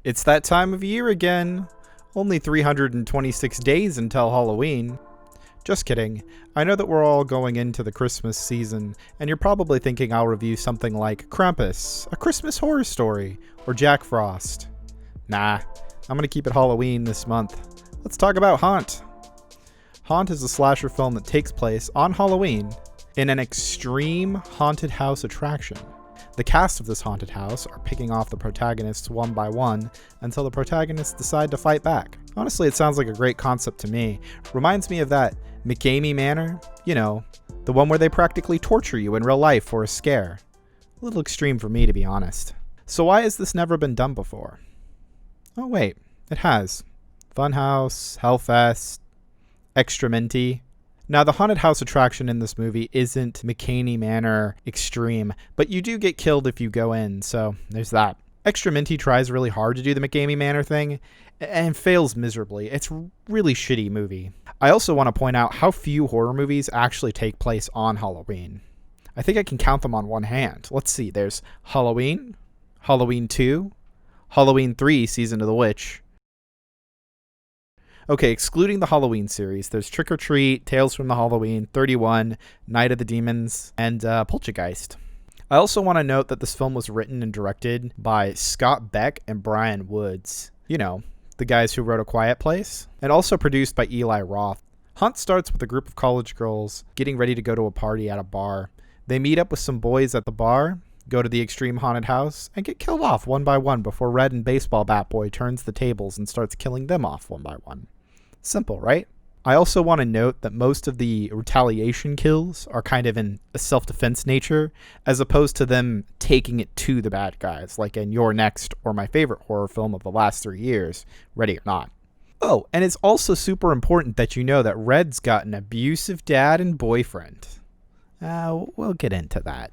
It's that time of year again. Only 326 days until Halloween. Just kidding. I know that we're all going into the Christmas season, and you're probably thinking I'll review something like Krampus, A Christmas Horror Story, or Jack Frost. Nah, I'm gonna keep it Halloween this month. Let's talk about Haunt. Haunt is a slasher film that takes place on Halloween in an extreme haunted house attraction. The cast of this haunted house are picking off the protagonists one by one until the protagonists decide to fight back. Honestly, it sounds like a great concept to me. Reminds me of that McCamey Manor, you know, the one where they practically torture you in real life for a scare. A little extreme for me, to be honest. So why has this never been done before? Oh wait, it has. Funhouse, Hellfest, Extremity. Now, the haunted house attraction in this movie isn't McCamey Manor extreme, but you do get killed if you go in, so there's that. Extremity tries really hard to do the McCamey Manor thing, and fails miserably. It's a really shitty movie. I also want to point out how few horror movies actually take place on Halloween. I think I can count them on one hand. Let's see, there's Halloween, Halloween 2, Halloween 3, Season of the Witch. Okay, excluding the Halloween series, there's Trick or Treat, Tales from the Halloween, 31, Night of the Demons, and Poltergeist. I also want to note that this film was written and directed by Scott Beck and Brian Woods. You know, the guys who wrote A Quiet Place. And also produced by Eli Roth. Haunt starts with a group of college girls getting ready to go to a party at a bar. They meet up with some boys at the bar, go to the extreme haunted house, and get killed off one by one before Red and Baseball Bat Boy turns the tables and starts killing them off one by one. Simple, right? I also want to note that most of the retaliation kills are kind of in a self-defense nature, as opposed to them taking it to the bad guys, like in You're Next or my favorite horror film of the last 3 years, Ready or Not. Oh, and it's also super important that you know that Red's got an abusive dad and boyfriend. We'll get into that.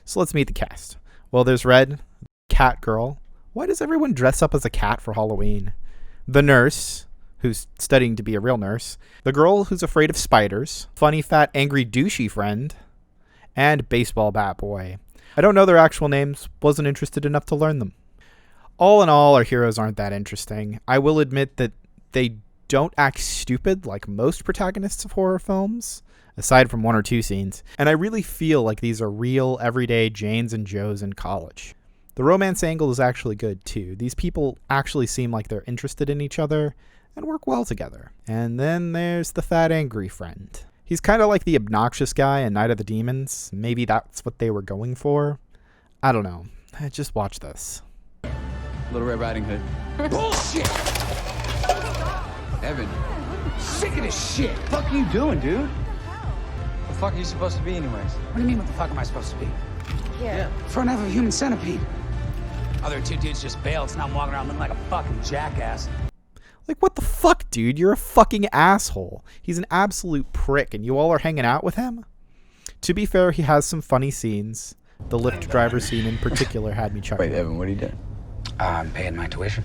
So let's meet the cast. Well, there's Red, cat girl. Why does everyone dress up as a cat for Halloween? The nurse, who's studying to be a real nurse, the girl who's afraid of spiders, funny, fat, angry, douchey friend, and Baseball Bat Boy. I don't know their actual names, wasn't interested enough to learn them. All in all, our heroes aren't that interesting. I will admit that they don't act stupid like most protagonists of horror films, aside from 1 or 2 scenes, and I really feel like these are real, everyday Janes and Joes in college. The romance angle is actually good, too. These people actually seem like they're interested in each other, and work well together. And then there's the fat angry friend. He's kind of like the obnoxious guy in Night of the Demons. Maybe that's what they were going for. I don't know. Just watch this. Little Red Riding Hood. Bullshit! Evan, Sick of this shit. What the fuck are you doing, dude? the fuck are you supposed to be anyways? What do you mean, what the fuck am I supposed to be? Yeah. Front half of a human centipede. Other 2 dudes just bailed, so now I'm walking around looking like a fucking jackass. Like, what the fuck, dude? You're a fucking asshole. He's an absolute prick, and you all are hanging out with him? To be fair, he has some funny scenes. The Lyft driver scene in particular had me chuckling. Wait, Evan, what are you doing? I'm paying my tuition.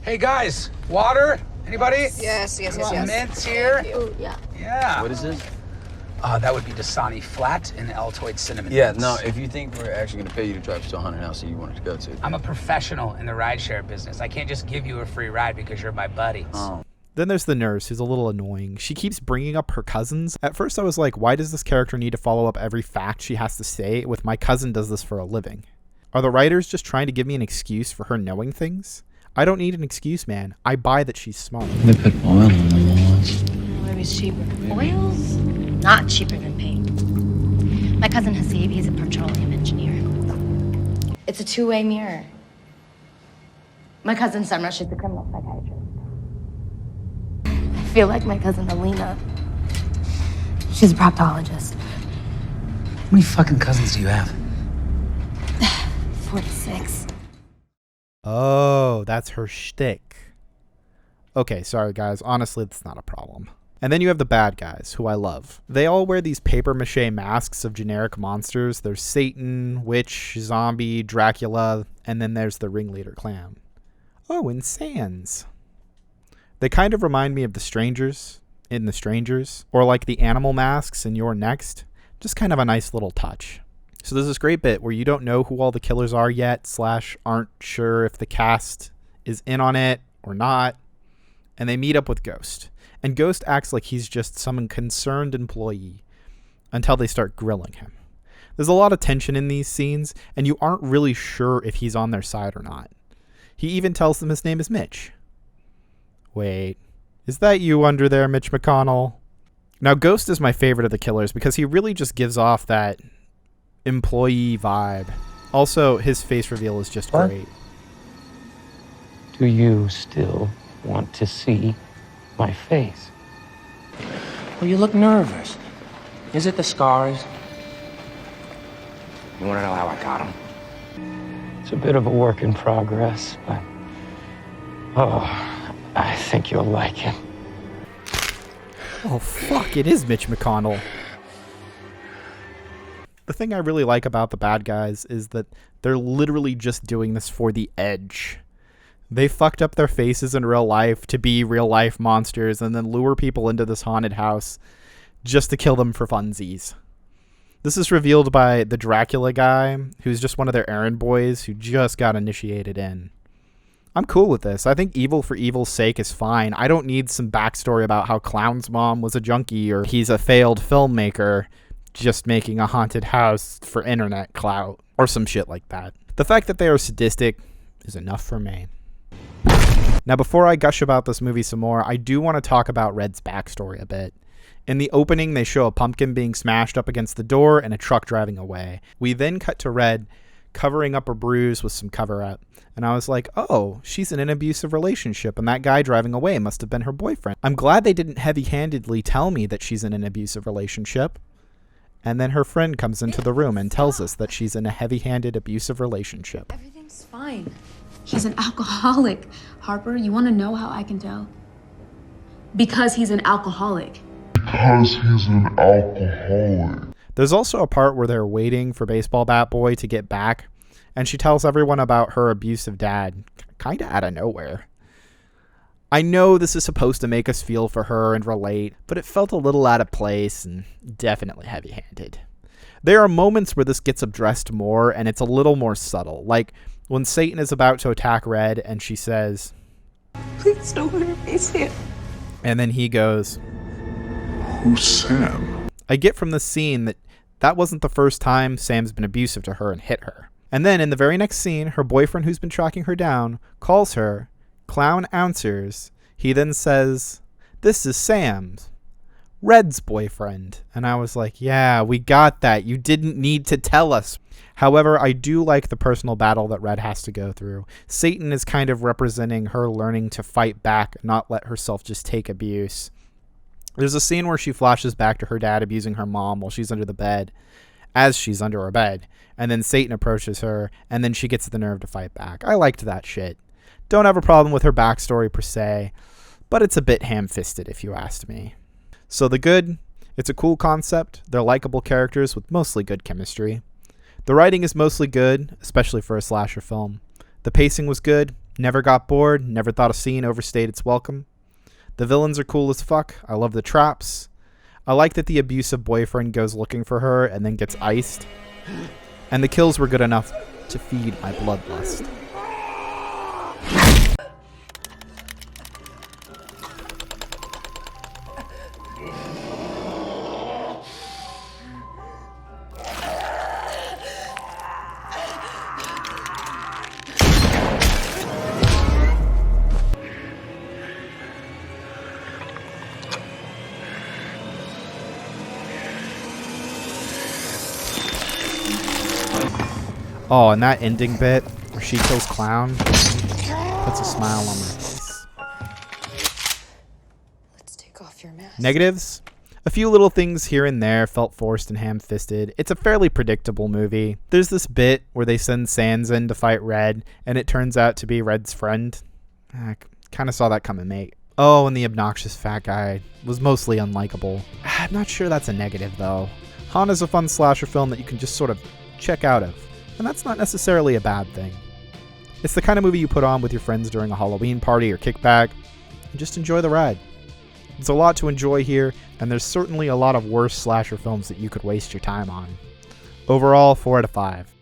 Hey, guys, water? Anybody? Yes. Mints here? Thank you. Yeah. Yeah. What is this? That would be Dasani Flat and Altoid Cinnamon Yeah, Mints. no, if you think we're actually going to pay you to drive us to a haunted house that you wanted to go to. I'm a professional in the rideshare business. I can't just give you a free ride because you're my buddies. Oh. Then there's the nurse, who's a little annoying. She keeps bringing up her cousins. At first I was like, why does this character need to follow up every fact she has to say with my cousin does this for a living? Are the writers just trying to give me an excuse for her knowing things? I don't need an excuse, man. I buy that she's smart. They put oil on the walls. What is cheaper? Oils? Not cheaper than paint. My cousin Hasib, he's a petroleum engineer. It's a 2-way mirror. My cousin Summer, she's a criminal psychiatrist. I feel like my cousin Alina. She's a proctologist. How many fucking cousins do you have? 46. Oh, that's her shtick. Okay, sorry guys. Honestly, that's not a problem. And then you have the bad guys, who I love. They all wear these papier-mâché masks of generic monsters. There's Satan, Witch, Zombie, Dracula, and then there's the ringleader clan. Oh, and Sans. They kind of remind me of the Strangers in The Strangers, or like the animal masks in You're Next. Just kind of a nice little touch. So there's this great bit where you don't know who all the killers are yet, / aren't sure if the cast is in on it or not, and they meet up with Ghost. And Ghost acts like he's just some concerned employee until they start grilling him. There's a lot of tension in these scenes, and you aren't really sure if he's on their side or not. He even tells them his name is Mitch. Wait, is that you under there, Mitch McConnell? Now, Ghost is my favorite of the killers because he really just gives off that employee vibe. Also, his face reveal is just great. Do you still want to see my face? Well, you look nervous. Is it the scars? You want to know how I got them? It's a bit of a work in progress, but I think you'll like it. Oh, fuck, it is Mitch McConnell. The thing I really like about the bad guys is that they're literally just doing this for the edge. They fucked up their faces in real life to be real life monsters and then lure people into this haunted house just to kill them for funsies. This is revealed by the Dracula guy, who's just one of their errand boys who just got initiated in. I'm cool with this. I think evil for evil's sake is fine. I don't need some backstory about how Clown's mom was a junkie or he's a failed filmmaker just making a haunted house for internet clout or some shit like that. The fact that they are sadistic is enough for me. Now, before I gush about this movie some more, I do want to talk about Red's backstory a bit. In the opening, they show a pumpkin being smashed up against the door and a truck driving away. We then cut to Red covering up a bruise with some cover-up. And I was like, oh, she's in an abusive relationship, and that guy driving away must have been her boyfriend. I'm glad they didn't heavy-handedly tell me that she's in an abusive relationship. And then her friend comes into the room and tells us that she's in a heavy-handed abusive relationship. Everything's fine. He's an alcoholic. Harper, you want to know how I can tell? Because he's an alcoholic. There's also a part where they're waiting for Baseball Bat Boy to get back, and she tells everyone about her abusive dad, kind of out of nowhere. I know this is supposed to make us feel for her and relate, but it felt a little out of place and definitely heavy-handed. There are moments where this gets addressed more, and it's a little more subtle, like when Satan is about to attack Red, and she says, Please don't hurt me, Sam. And then he goes, Who's Sam? I get from this scene that wasn't the first time Sam's been abusive to her and hit her. And then in the very next scene, her boyfriend who's been tracking her down calls her. Clown answers. He then says, this is Sam's, Red's boyfriend. And I was like, yeah, we got that. You didn't need to tell us. However, I do like the personal battle that Red has to go through. Satan is kind of representing her learning to fight back, not let herself just take abuse. There's a scene where she flashes back to her dad abusing her mom while she's under the bed, as she's under her bed, and then Satan approaches her, and then she gets the nerve to fight back. I liked that shit. Don't have a problem with her backstory per se, but it's a bit ham-fisted if you asked me. So the good, it's a cool concept. They're likable characters with mostly good chemistry. The writing is mostly good, especially for a slasher film. The pacing was good, never got bored, never thought a scene overstayed its welcome. The villains are cool as fuck. I love the traps. I like that the abusive boyfriend goes looking for her and then gets iced. And the kills were good enough to feed my bloodlust. Oh, and that ending bit where she kills Clown puts a smile on my face. Let's take off your mask. Negatives? A few little things here and there felt forced and ham-fisted. It's a fairly predictable movie. There's this bit where they send Sans in to fight Red, and it turns out to be Red's friend. I kind of saw that coming, mate. Oh, and the obnoxious fat guy was mostly unlikable. I'm not sure that's a negative, though. Han is a fun slasher film that you can just sort of check out of. And that's not necessarily a bad thing. It's the kind of movie you put on with your friends during a Halloween party or kickback, and just enjoy the ride. There's a lot to enjoy here, and there's certainly a lot of worse slasher films that you could waste your time on. Overall, 4 out of 5.